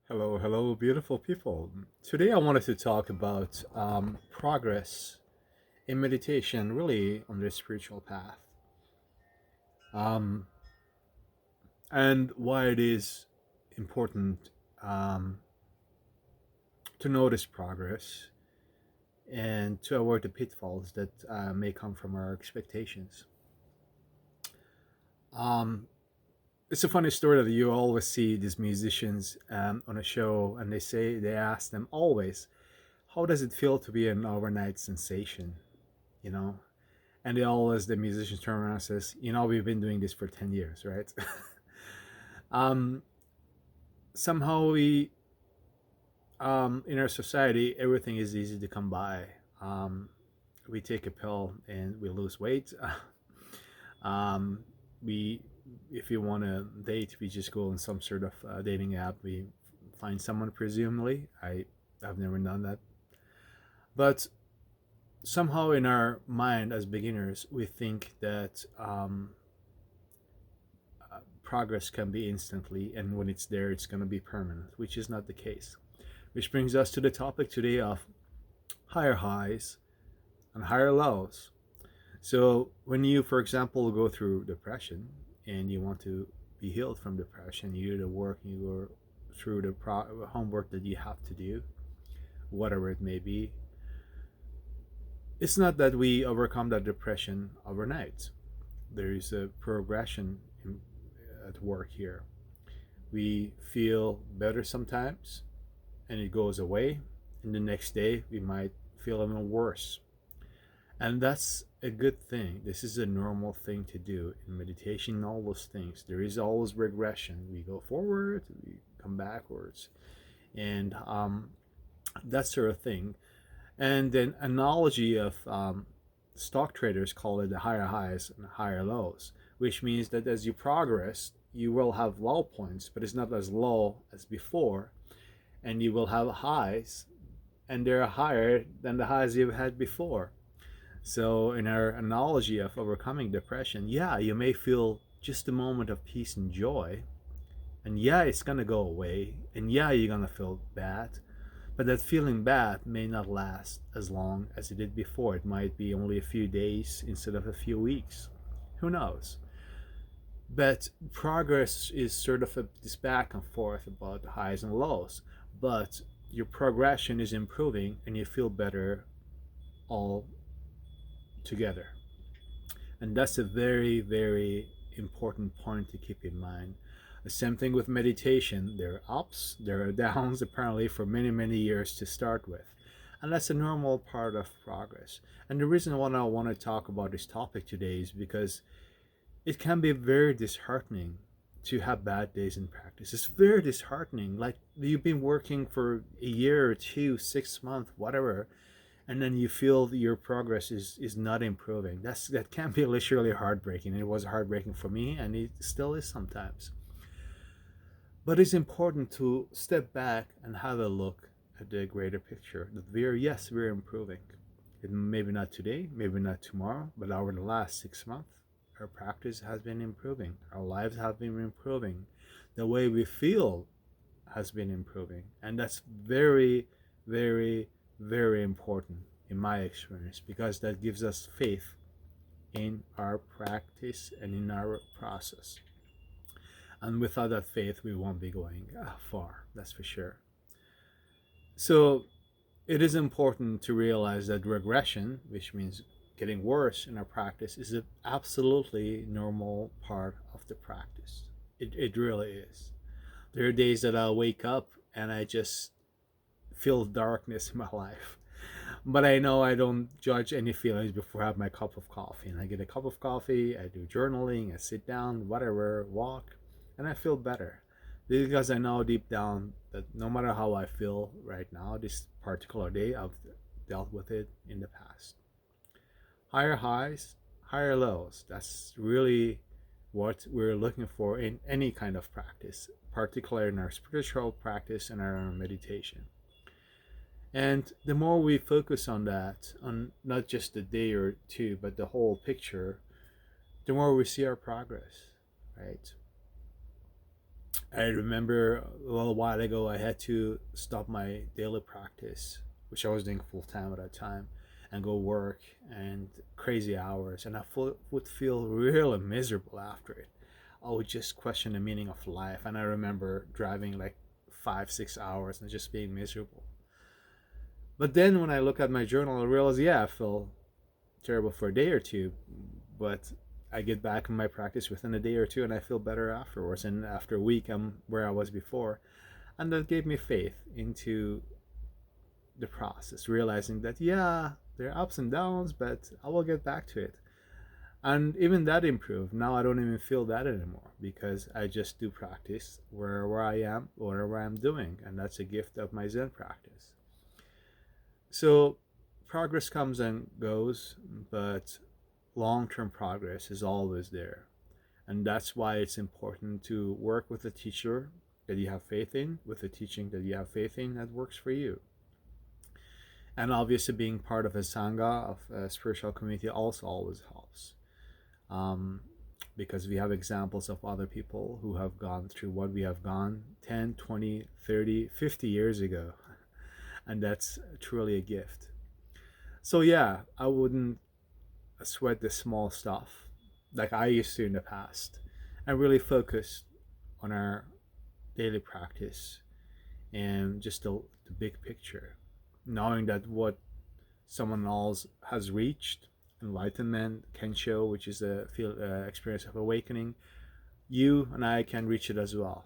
Hello, hello, beautiful people. Today I wanted to talk about progress in meditation, really on the spiritual path, um, and why it is important um, to notice progress and to avoid the pitfalls that may come from our expectations. Um, it's a funny story that you always see these musicians on a show, and they ask them always, "How does it feel to be an overnight sensation?" You know, and the musicians turn around and says, we've been doing this for 10 years, right? um, Somehow in our society, everything is easy to come by. um, we take a pill and we lose weight. um, we If you want to date, we just go on some sort of dating app. We find someone, presumably. I've never done that, but somehow in our mind as beginners we think that progress can be instantly, and when it's there, it's going to be permanent, which is not the case. Which brings us to the topic today of higher highs and higher lows. So, when you, for example, go through depression and you want to be healed from depression, you do the work, you go through the homework that you have to do, whatever it may be. It's not that we overcome that depression overnight. There is a progression at work here. We feel better sometimes, and it goes away, and the next day we might feel even worse. And that's a good thing. This is a normal thing to do in meditation and all those things. There is always regression. We go forward, we come backwards, and that sort of thing. And then analogy of stock traders call it the higher highs and higher lows, which means that as you progress, you will have low points, but it's not as low as before, and you will have highs, and they're higher than the highs you've had before. So, in our analogy of overcoming depression, yeah, you may feel just a moment of peace and joy, and yeah, it's gonna go away, and yeah, you're gonna feel bad, but that feeling bad may not last as long as it did before. It might be only a few days instead of a few weeks. Who knows? But progress is sort of this back and forth about the highs and lows. But your progression is improving and you feel better all together. And that's a very, very important point to keep in mind. The same thing with meditation. There are ups, there are downs, apparently, for many, many years to start with. And that's a normal part of progress. And the reason why I want to talk about this topic today is because it can be very disheartening to have bad days in practice. It's very disheartening. Like you've been working for a year or two, 6 months, whatever, and then you feel that your progress is not improving. That can be literally heartbreaking. It was heartbreaking for me, and it still is sometimes. But it's important to step back and have a look at the greater picture. That we're improving. It maybe not today, maybe not tomorrow, but over the last 6 months, our practice has been improving. Our lives have been improving. The way we feel has been improving, and that's very, very, very important in my experience, because that gives us faith in our practice and in our process. And without that faith, we won't be going far, that's for sure. So it is important to realize that regression, which means getting worse in our practice, is an absolutely normal part of the practice. It really is. There are days that I'll wake up and I just feel darkness in my life. But I know I don't judge any feelings before I have my cup of coffee. And I get a cup of coffee, I do journaling, I sit down, whatever, walk, and I feel better. Because I know deep down that no matter how I feel right now, this particular day, I've dealt with it in the past. Higher highs, higher lows. That's really what we're looking for in any kind of practice, particularly in our spiritual practice and our meditation. And the more we focus on that, on not just a day or two, but the whole picture, the more we see our progress, right? I remember a little while ago I had to stop my daily practice, which I was doing full time at that time, and go work and crazy hours, and would feel really miserable after it. I would just question the meaning of life, and I remember driving like 5 6 hours and just being miserable. But then when I look at my journal, I realize, yeah, I feel terrible for a day or two, but I get back in my practice within a day or two and I feel better afterwards. And after a week, I'm where I was before. And that gave me faith into the process, realizing that, yeah, there are ups and downs, but I will get back to it. And even that improved. Now I don't even feel that anymore because I just do practice wherever I am, whatever I'm doing. And that's a gift of my Zen practice. So progress comes and goes, but long-term progress is always there. And that's why it's important to work with a teacher that you have faith in, with a teaching that you have faith in that works for you. And obviously being part of a Sangha, of a spiritual community, also always helps. Because we have examples of other people who have gone through what we have gone 10, 20, 30, 50 years ago. And that's truly a gift. So yeah, I wouldn't sweat the small stuff like I used to in the past, and really focus on our daily practice and just the big picture, knowing that what someone else has reached, enlightenment, Kensho, which is a experience of awakening, you and I can reach it as well.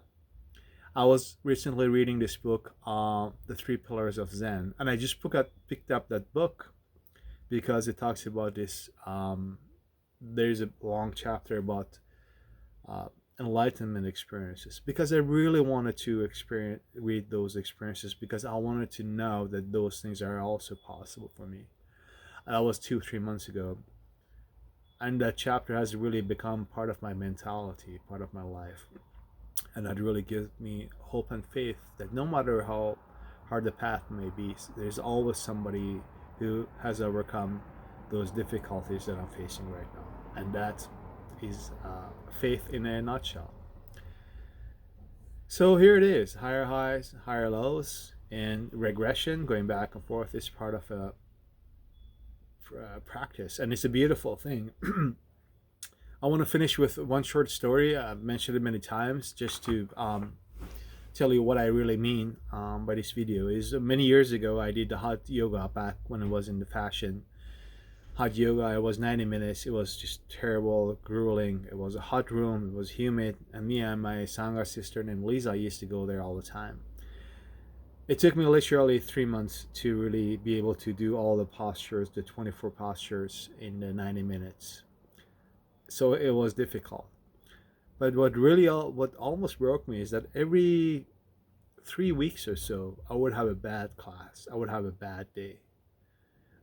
I was recently reading this book, The Three Pillars of Zen, and I just picked up that book because it talks about this. There's a long chapter about uh, enlightenment experiences, because I really wanted to read those experiences because I wanted to know that those things are also possible for me. And that was 2 3 months ago, and that chapter has really become part of my mentality, part of my life, and that really gives me hope and faith that no matter how hard the path may be, there's always somebody who has overcome those difficulties that I'm facing right now. And that is faith in a nutshell. So here it is, higher highs, higher lows, and regression, going back and forth, is part of a practice, and it's a beautiful thing. I want to finish with one short story. I've mentioned it many times just to tell you what I really mean by this video. Is many years ago I did the hot yoga back when it was in the fashion. Hot yoga, it was 90 minutes. It was just terrible, grueling. It was a hot room, it was humid, and me and my Sangha sister named Lisa used to go there all the time. It took me literally 3 months to really be able to do all the postures, the 24 postures in the 90 minutes. So it was difficult. But what almost broke me is that every 3 weeks or so, I would have a bad class. I would have a bad day.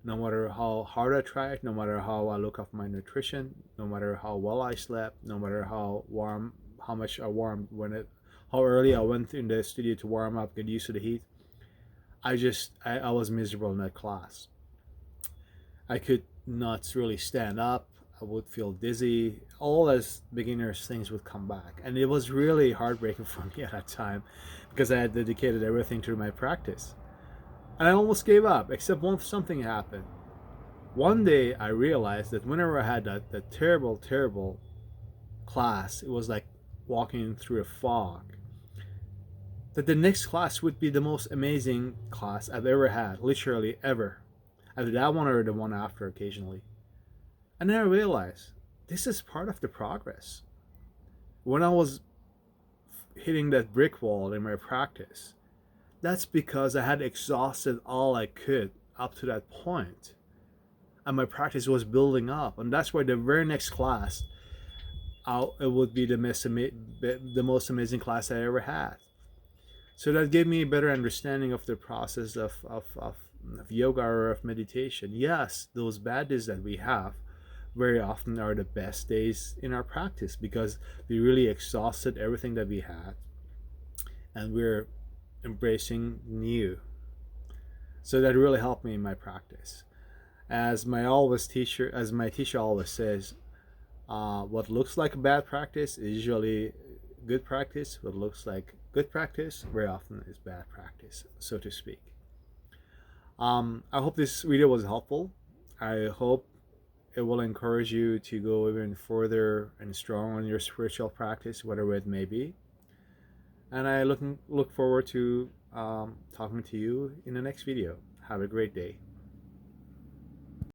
No matter how hard I tried, no matter how I look at my nutrition, no matter how well I slept, no matter how much I warmed how early I went in the studio to warm up, get used to the heat. I was miserable in that class. I could not really stand up. I would feel dizzy. All as beginners things would come back. And it was really heartbreaking for me at that time because I had dedicated everything to my practice. And I almost gave up, except something happened. One day I realized that whenever I had that terrible, terrible class, it was like walking through a fog. That the next class would be the most amazing class I've ever had, literally ever. Either that one or the one after occasionally. And then I realized this is part of the progress. When I was hitting that brick wall in my practice, that's because I had exhausted all I could up to that point. And my practice was building up. And that's why the very next class, it would be the most amazing class I ever had. So that gave me a better understanding of the process of yoga or of meditation. Yes, those bad days that we have very often are the best days in our practice because we really exhausted everything that we had and we're embracing new. So that really helped me in my practice. As my teacher always says, what looks like a bad practice is usually good practice, what looks like good practice, very often is bad practice, so to speak. I hope this video was helpful. I hope it will encourage you to go even further and strong on your spiritual practice, whatever it may be. And I look forward to talking to you in the next video. Have a great day.